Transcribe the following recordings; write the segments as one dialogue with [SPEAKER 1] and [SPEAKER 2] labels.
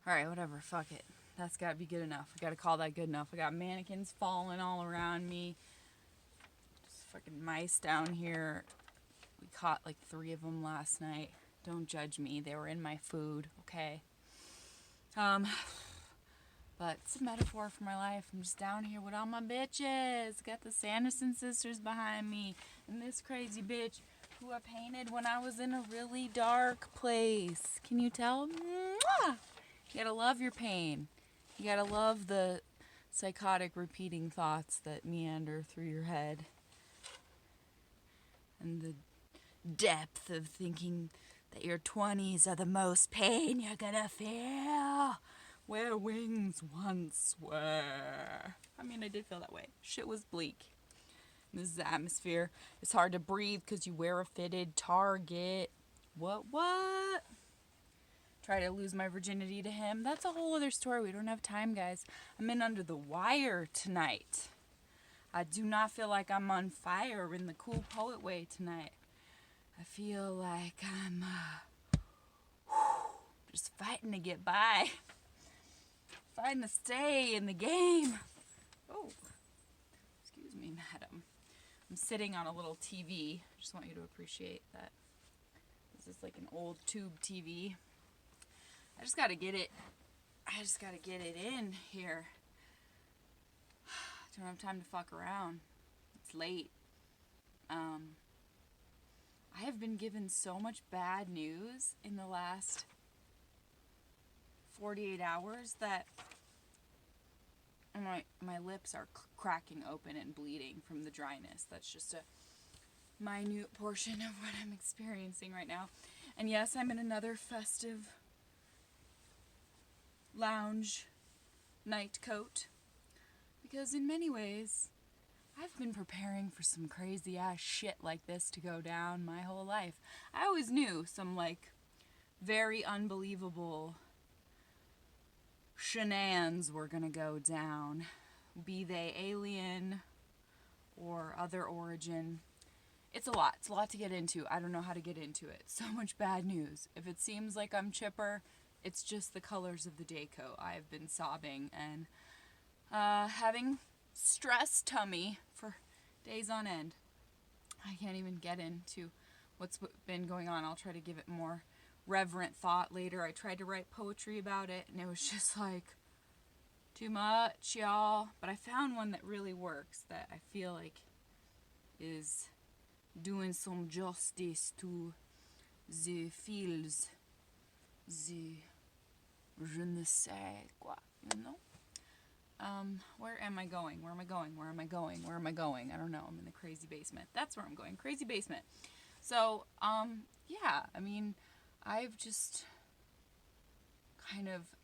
[SPEAKER 1] Alright, whatever, fuck it. That's gotta be good enough. I gotta call that good enough. I got mannequins falling all around me. Just fucking mice down here. We caught like 3 of them last night. Don't judge me. They were in my food, okay? But it's a metaphor for my life. I'm just down here with all my bitches. Got the Sanderson sisters behind me. And this crazy bitch who I painted when I was in a really dark place. Can you tell? Mwah! You gotta love your pain. You gotta love the psychotic repeating thoughts that meander through your head. And the depth of thinking that your 20s are the most pain you're gonna feel. Where wings once were. I mean, I did feel that way. Shit was bleak. This is the atmosphere. It's hard to breathe because you wear a fitted Target. What? Try to lose my virginity to him. That's a whole other story. We don't have time, guys. I'm in Under the Wire tonight. I do not feel like I'm on fire in the cool poet way tonight. I feel like I'm just fighting to get by. Fighting to stay in the game. Oh, excuse me, madam. I'm sitting on a little TV. Just want you to appreciate that. This is like an old tube TV. I just gotta get it in here. I don't have time to fuck around. It's late. I have been given so much bad news in the last 48 hours that my lips are cracking open and bleeding from the dryness. That's just a minute portion of what I'm experiencing right now. And yes, I'm in another festive lounge night coat because in many ways I've been preparing for some crazy ass shit like this to go down my whole life. I always knew some like very unbelievable shenanigans were gonna go down, be they alien or other origin. It's a lot to get into. I don't know how to get into it. So much bad news. If it seems like I'm chipper, it's just the colors of the day coat. I've been sobbing and having stress tummy for days on end. I can't even get into what's been going on. I'll try to give it more reverent thought later. I tried to write poetry about it and it was just like too much, y'all. But I found one that really works, that I feel like is doing some justice to the feels, the je ne sais quoi, you know? Where am I going? I don't know. I'm in the crazy basement. That's where I'm going. Crazy basement. So, yeah, I mean, I've just kind of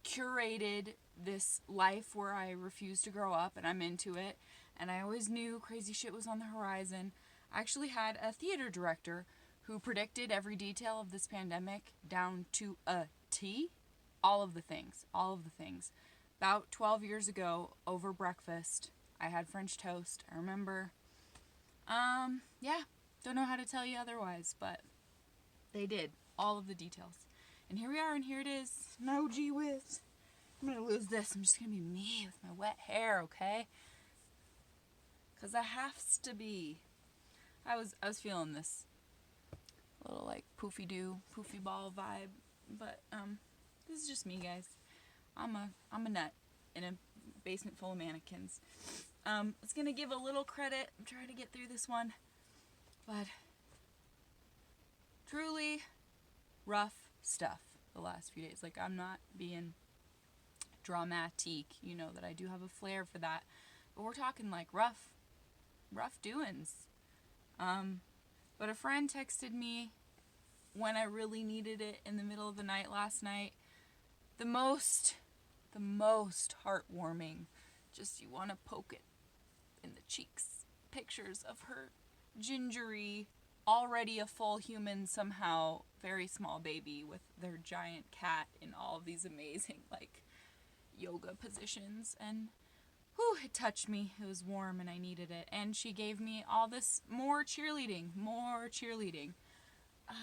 [SPEAKER 1] curated this life where I refuse to grow up and I'm into it. And I always knew crazy shit was on the horizon. I actually had a theater director who predicted every detail of this pandemic down to a T. All of the things. About 12 years ago, over breakfast, I had French toast. I remember. Yeah, don't know how to tell you otherwise, but they did. All of the details. And here we are, and here it is. No gee whiz. I'm gonna lose this. I'm just gonna be me with my wet hair, okay? Cause I have to be. I was feeling this little like poofy ball vibe, but this is just me, guys. I'm a nut in a basement full of mannequins. I was gonna give a little credit. I'm trying to get through this one, but truly rough stuff the last few days. Like, I'm not being dramatique, you know that I do have a flair for that, but we're talking like rough doings. But a friend texted me when I really needed it in the middle of the night last night. The most heartwarming, just you want to poke it in the cheeks, pictures of her gingery, already a full human, somehow very small baby with their giant cat in all of these amazing like yoga positions, and whew, it touched me. It was warm and I needed it. And she gave me all this more cheerleading.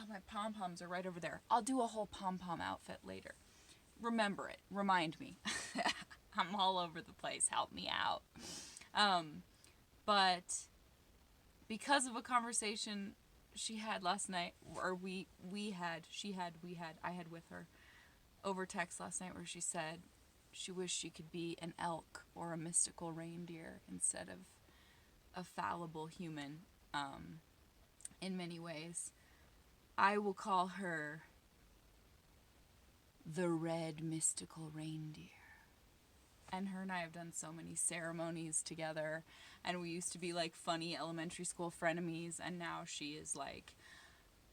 [SPEAKER 1] My pom-poms are right over there. I'll do a whole pom-pom outfit later. remember it. Remind me. I'm all over the place. Help me out. But because of a conversation she had last night, or I had with her over text last night, where she said she wished she could be an elk or a mystical reindeer instead of a fallible human, in many ways. I will call her the red mystical reindeer. And her and I have done so many ceremonies together, and we used to be like funny elementary school frenemies, and now she is like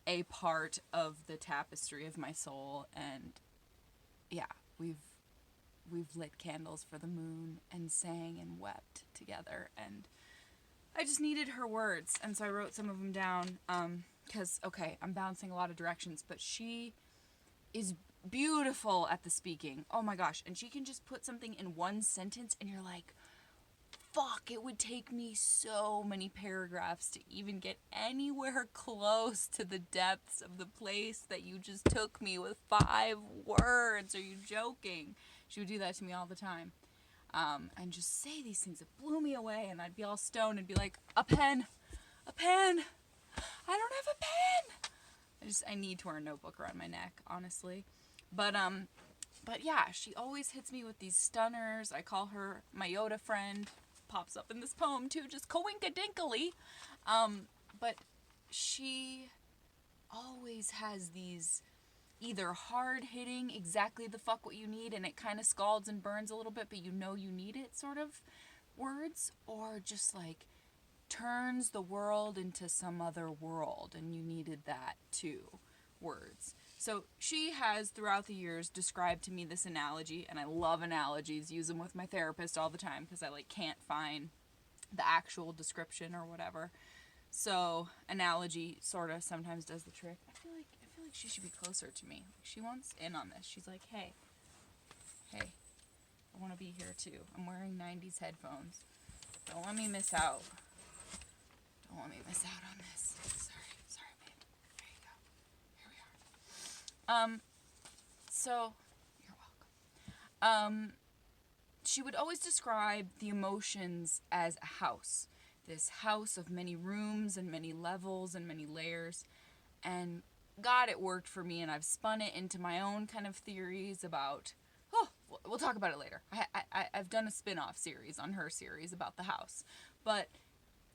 [SPEAKER 1] a part of the tapestry of my soul. And yeah, we've lit candles for the moon and sang and wept together, and I just needed her words, and so I wrote some of them down, because, okay, I'm bouncing a lot of directions, but she is beautiful at the speaking. Oh my gosh. And she can just put something in one sentence and you're like, fuck, it would take me so many paragraphs to even get anywhere close to the depths of the place that you just took me with 5 words. Are you joking? She would do that to me all the time. And just say these things that blew me away, and I'd be all stoned and be like, a pen. I don't have a pen. I need to wear a notebook around my neck, honestly. But yeah, she always hits me with these stunners. I call her my Yoda friend. Pops up in this poem too, just coinka-dinkily. But she always has these either hard-hitting, exactly the fuck what you need, and it kind of scalds and burns a little bit, but you know you need it sort of words, or just like turns the world into some other world, and you needed that too, words. So she has, throughout the years, described to me this analogy, and I love analogies, use them with my therapist all the time, because I like can't find the actual description or whatever. So analogy sort of sometimes does the trick. I feel like she should be closer to me. She wants in on this. She's like, hey, I want to be here too. I'm wearing 90s headphones. Don't let me miss out. Don't let me miss out on this. Sorry, babe. There you go. Here we are. So, you're welcome. She would always describe the emotions as a house. This house of many rooms and many levels and many layers. And God, it worked for me, and I've spun it into my own kind of theories about, we'll talk about it later. I've done a spin-off series on her series about the house. But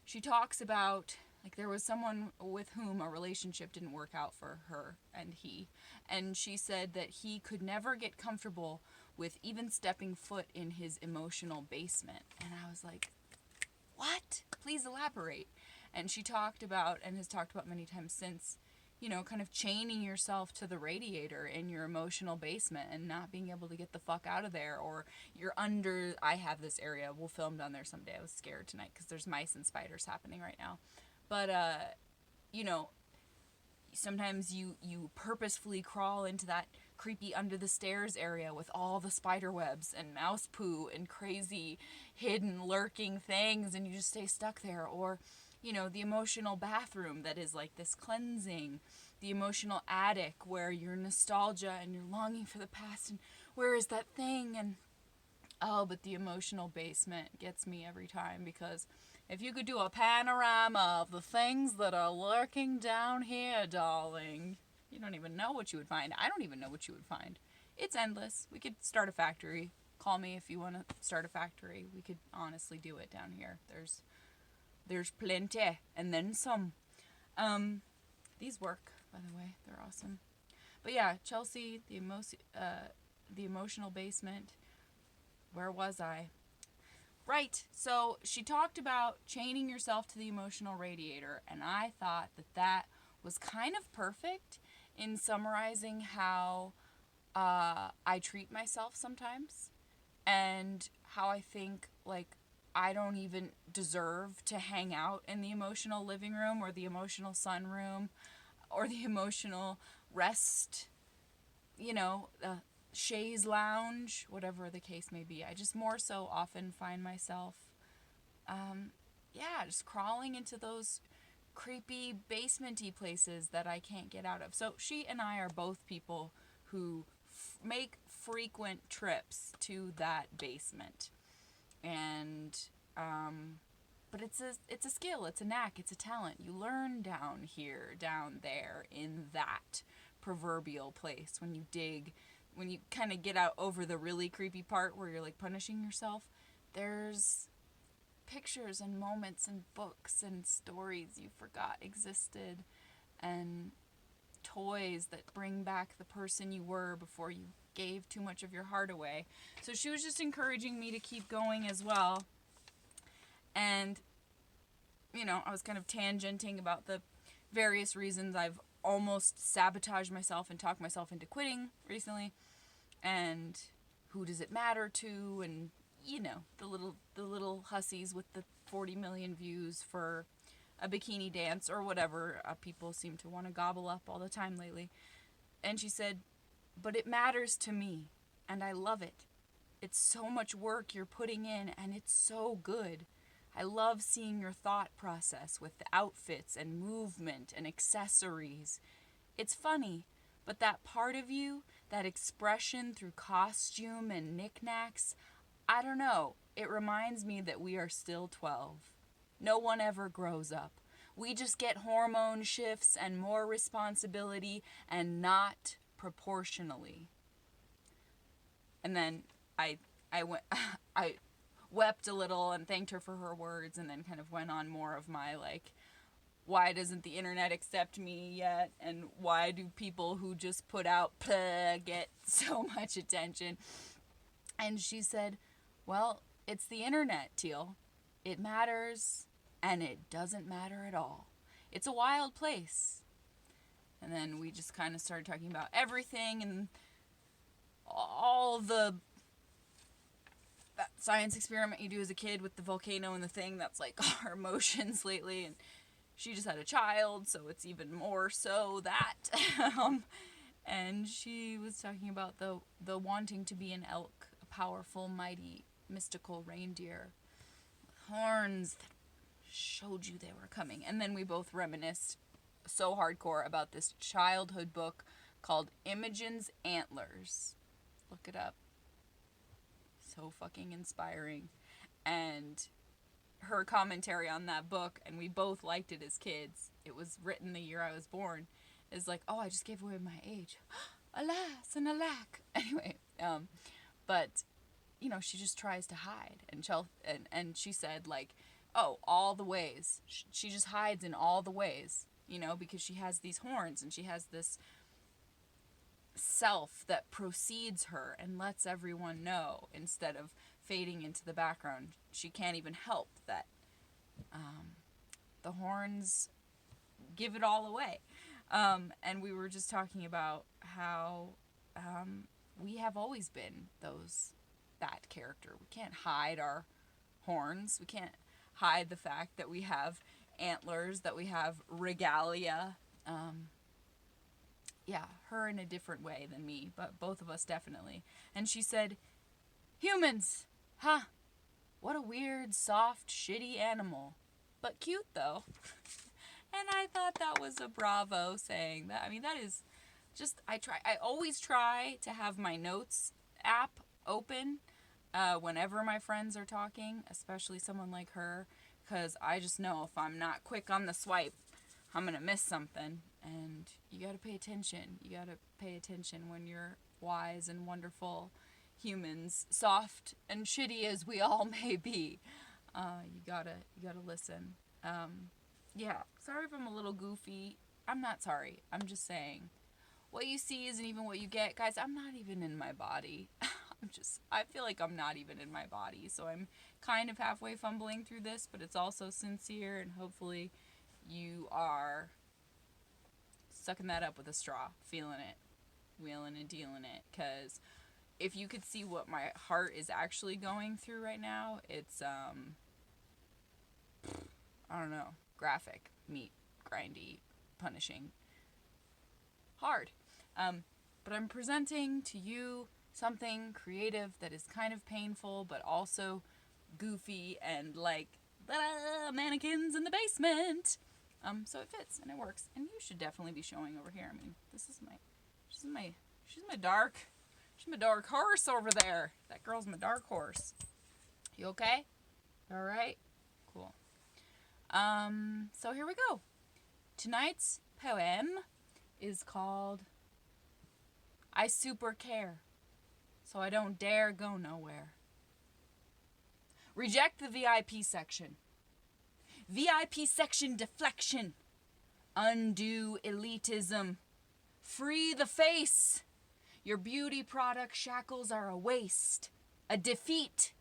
[SPEAKER 1] she talks about, like, there was someone with whom a relationship didn't work out for her and he. And she said that he could never get comfortable with even stepping foot in his emotional basement. And I was like, what? Please elaborate. And she talked about, and has talked about many times since, you know, kind of chaining yourself to the radiator in your emotional basement and not being able to get the fuck out of there, or you're under, I have this area, we'll film down there someday. I was scared tonight because there's mice and spiders happening right now. But, you know, sometimes you purposefully crawl into that creepy under the stairs area with all the spider webs and mouse poo and crazy hidden lurking things, and you just stay stuck there. Or, you know, the emotional bathroom that is like this cleansing, the emotional attic where you're nostalgia and you're longing for the past and where is that thing. And but the emotional basement gets me every time, because if you could do a panorama of the things that are lurking down here, darling, you don't even know what you would find. I don't even know what you would find. It's endless. We could start a factory. Call me if you want to start a factory. We could honestly do it down here. There's plenty, and then some. These work, by the way. They're awesome. But yeah, Chelsea, the emotional basement. Where was I? Right. So she talked about chaining yourself to the emotional radiator, and I thought that was kind of perfect in summarizing how I treat myself sometimes, and how I think, like, I don't even deserve to hang out in the emotional living room or the emotional sunroom or the emotional rest, you know, chaise lounge, whatever the case may be. I just more so often find myself, just crawling into those creepy basementy places that I can't get out of. So she and I are both people who make frequent trips to that basement. And but it's a skill, it's a knack, it's a talent. You learn down here, down there, in that proverbial place. When you dig, when you kind of get out over the really creepy part where you're like punishing yourself, there's pictures and moments and books and stories you forgot existed, and toys that bring back the person you were before you gave too much of your heart away. So she was just encouraging me to keep going as well. And, you know, I was kind of tangenting about the various reasons I've almost sabotaged myself and talked myself into quitting recently. And who does it matter to? And, you know, the little hussies with the 40 million views for a bikini dance or whatever people seem to want to gobble up all the time lately. And she said, but it matters to me, and I love it. It's so much work you're putting in, and it's so good. I love seeing your thought process with the outfits and movement and accessories. It's funny, but that part of you, that expression through costume and knickknacks, I don't know, it reminds me that we are still 12. No one ever grows up. We just get hormone shifts and more responsibility, and not proportionally. And then I wept a little and thanked her for her words, and then kind of went on more of my, like, why doesn't the internet accept me yet? And why do people who just put out get so much attention? And she said, well, it's the internet, Teal. It matters, and it doesn't matter at all. It's a wild place. And then we just kind of started talking about everything and all the that science experiment you do as a kid with the volcano and the thing that's like our emotions lately. And she just had a child, so it's even more so that. And she was talking about the wanting to be an elk, a powerful, mighty, mystical reindeer with horns that showed you they were coming. And then we both reminisced so hardcore about this childhood book called Imogen's Antlers. Look it up. So fucking inspiring. And her commentary on that book, and we both liked it as kids. It was written the year I was born. Is like, oh, I just gave away my age. Alas and alack. Anyway, but you know, she just tries to hide, and she said, like, oh, all the ways. She just hides in all the ways, you know, because she has these horns and she has this self that precedes her and lets everyone know instead of fading into the background. She can't even help that the horns give it all away. And we were just talking about how we have always been that character. We can't hide our horns. We can't hide the fact that we have antlers, that we have regalia. Yeah, her in a different way than me, but both of us definitely. And she said, humans, huh? What a weird, soft, shitty animal. But cute, though. And I thought that was a bravo saying that. I mean, that is just, I always try to have my notes app open whenever my friends are talking, especially someone like her, because I just know if I'm not quick on the swipe, I'm going to miss something. And you got to pay attention. You got to pay attention when you're wise and wonderful humans, soft and shitty as we all may be. You gotta listen. Yeah, sorry if I'm a little goofy. I'm not sorry. I'm just saying. What you see isn't even what you get. Guys, I'm not even in my body. I feel like I'm not even in my body. So I'm kind of halfway fumbling through this, but it's also sincere, and hopefully you are sucking that up with a straw, feeling it, wheeling and dealing it. Because if you could see what my heart is actually going through right now, it's, I don't know, graphic, meat, grindy, punishing, hard. But I'm presenting to you something creative that is kind of painful, but also goofy and like, mannequins in the basement. So it fits and it works, and you should definitely be showing over here. I mean, she's my dark She's my dark horse over there. That girl's my dark horse. You okay? All right? Cool. So here we go. Tonight's poem is called I Super Care, So I Don't Dare Go Nowhere. Reject the VIP section. VIP section deflection. Undue elitism. Free the face. Your beauty product shackles are a waste. A defeat.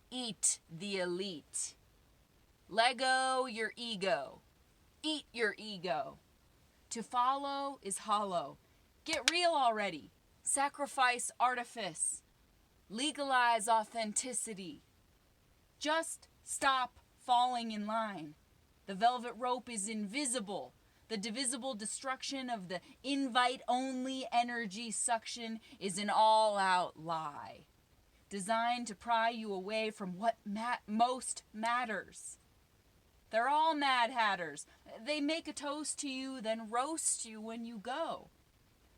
[SPEAKER 1] Eat the elite. Lego your ego. Eat your ego. To follow is hollow. Get real already. Sacrifice artifice. Legalize authenticity. Just stop falling in line. The velvet rope is invisible. The divisible destruction of the invite-only energy suction is an all-out lie, designed to pry you away from what most matters. They're all Mad Hatters. They make a toast to you, then roast you when you go.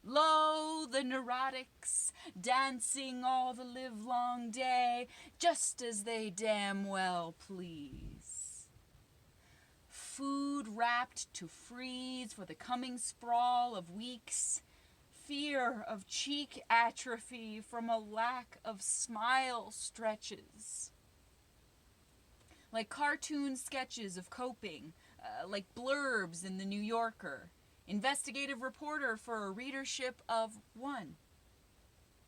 [SPEAKER 1] Lo, the neurotics, dancing all the livelong day, just as they damn well please. Food wrapped to freeze for the coming sprawl of weeks. Fear of cheek atrophy from a lack of smile stretches. Like cartoon sketches of coping, like blurbs in the New Yorker. Investigative reporter for a readership of one.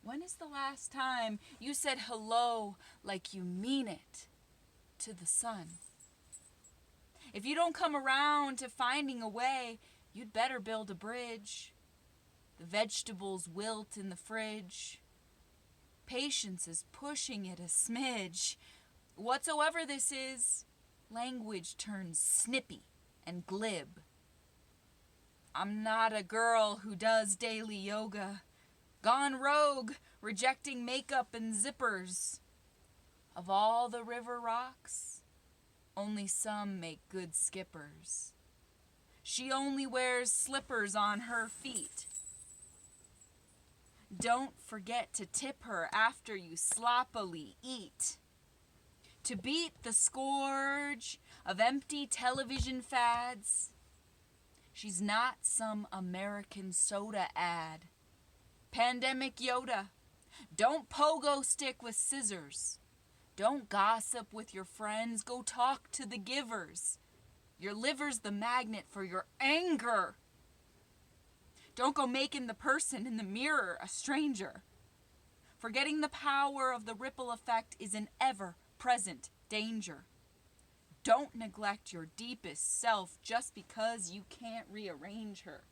[SPEAKER 1] When is the last time you said hello like you mean it to the sun? If you don't come around to finding a way, you'd better build a bridge. The vegetables wilt in the fridge. Patience is pushing it a smidge. Whatsoever this is, language turns snippy and glib. I'm not a girl who does daily yoga. Gone rogue, rejecting makeup and zippers. Of all the river rocks, only some make good skippers. She only wears slippers on her feet. Don't forget to tip her after you sloppily eat. To beat the scourge of empty television fads, she's not some American soda ad. Pandemic Yoda, don't pogo stick with scissors. Don't gossip with your friends, go talk to the givers. Your liver's the magnet for your anger. Don't go making the person in the mirror a stranger. Forgetting the power of the ripple effect is an ever-present danger. Don't neglect your deepest self just because you can't rearrange her.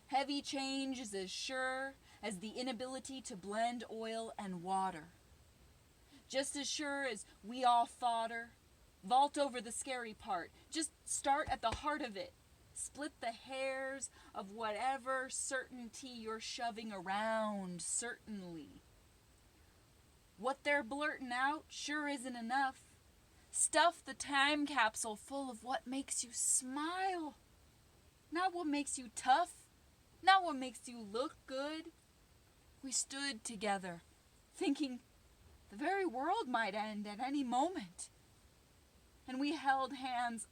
[SPEAKER 1] Heavy change is as sure as the inability to blend oil and water. Just as sure as we all thought her, vault over the scary part. Just start at the heart of it. Split the hairs of whatever certainty you're shoving around, certainly. What they're blurting out sure isn't enough. Stuff the time capsule full of what makes you smile. Not what makes you tough. Not what makes you look good. We stood together, thinking the very world might end at any moment. And we held hands,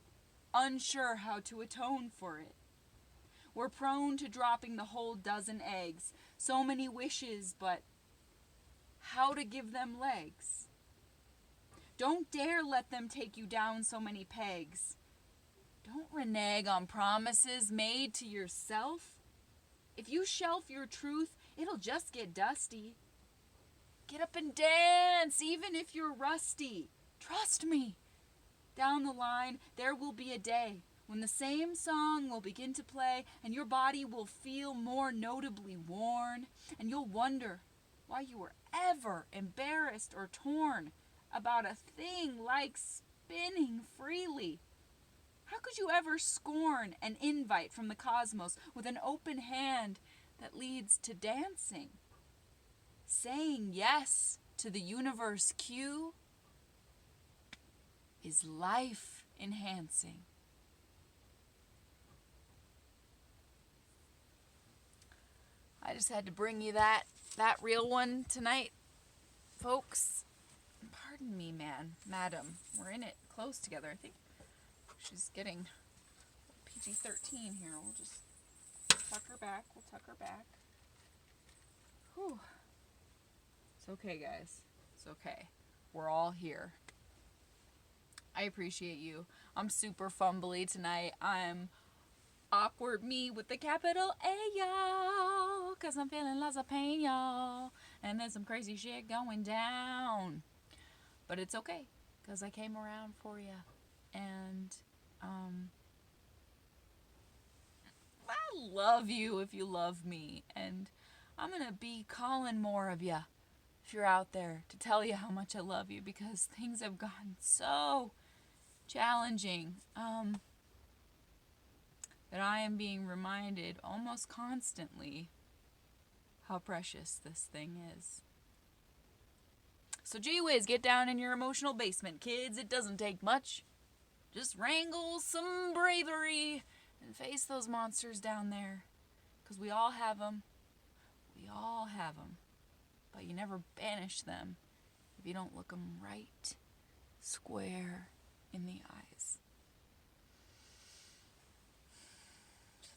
[SPEAKER 1] unsure how to atone for it. We're prone to dropping the whole dozen eggs. So many wishes, but how to give them legs? Don't dare let them take you down so many pegs. Don't renege on promises made to yourself. If you shelf your truth, it'll just get dusty. Get up and dance, even if you're rusty. Trust me. Down the line, there will be a day when the same song will begin to play and your body will feel more notably worn, and you'll wonder why you were ever embarrassed or torn about a thing like spinning freely. How could you ever scorn an invite from the cosmos with an open hand that leads to dancing? Saying yes to the universe cue is life enhancing. I just had to bring you that that real one tonight, folks. Pardon me, madam. We're in it close together. I think she's getting PG-13 here. We'll just tuck her back. We'll tuck her back. Whew. It's okay, guys. It's okay. We're all here. I appreciate you. I'm super fumbly tonight. I'm awkward me with the capital A, y'all. Because I'm feeling lots of pain, y'all. And there's some crazy shit going down. But it's okay. Because I came around for you. And, I love you if you love me. And I'm going to be calling more of you if you're out there to tell you how much I love you. Because things have gotten so challenging. That I am being reminded almost constantly how precious this thing is. So gee whiz, get down in your emotional basement, kids. It doesn't take much. Just wrangle some bravery and face those monsters down there. Because we all have them. We all have them. But you never banish them if you don't look them right square in the eyes.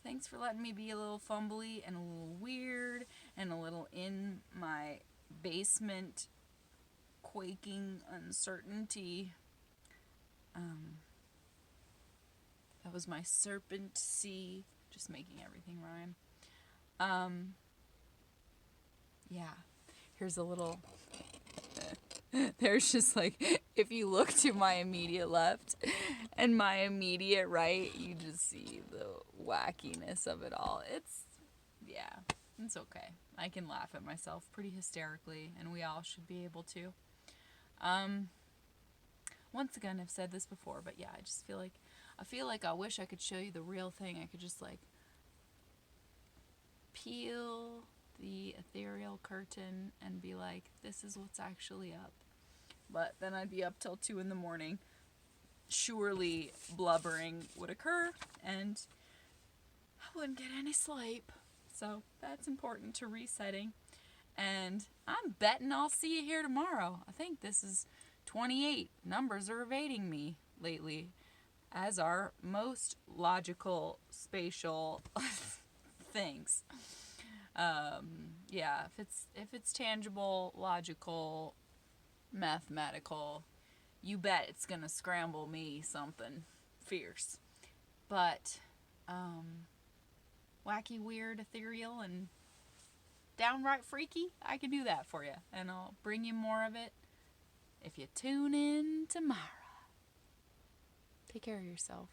[SPEAKER 1] Thanks for letting me be a little fumbly and a little weird and a little in my basement quaking uncertainty. That was my serpent sea, just making everything rhyme. Yeah, here's a little, there's just like, if you look to my immediate left and my immediate right, you just see the wackiness of it all. It's okay. I can laugh at myself pretty hysterically, and we all should be able to. Once again, I've said this before, but yeah, I feel like I wish I could show you the real thing. I could just like peel the ethereal curtain and be like, this is what's actually up. But then I'd be up till 2 a.m. Surely blubbering would occur, and I wouldn't get any sleep. So that's important to resetting. And I'm betting I'll see you here tomorrow. I think this is 28. Numbers are evading me lately, as are most logical spatial things. Yeah, if it's tangible, logical, mathematical, you bet it's gonna scramble me something fierce. But wacky, weird, ethereal, and downright freaky, I can do that for you, and I'll bring you more of it if you tune in tomorrow. Take care of yourself.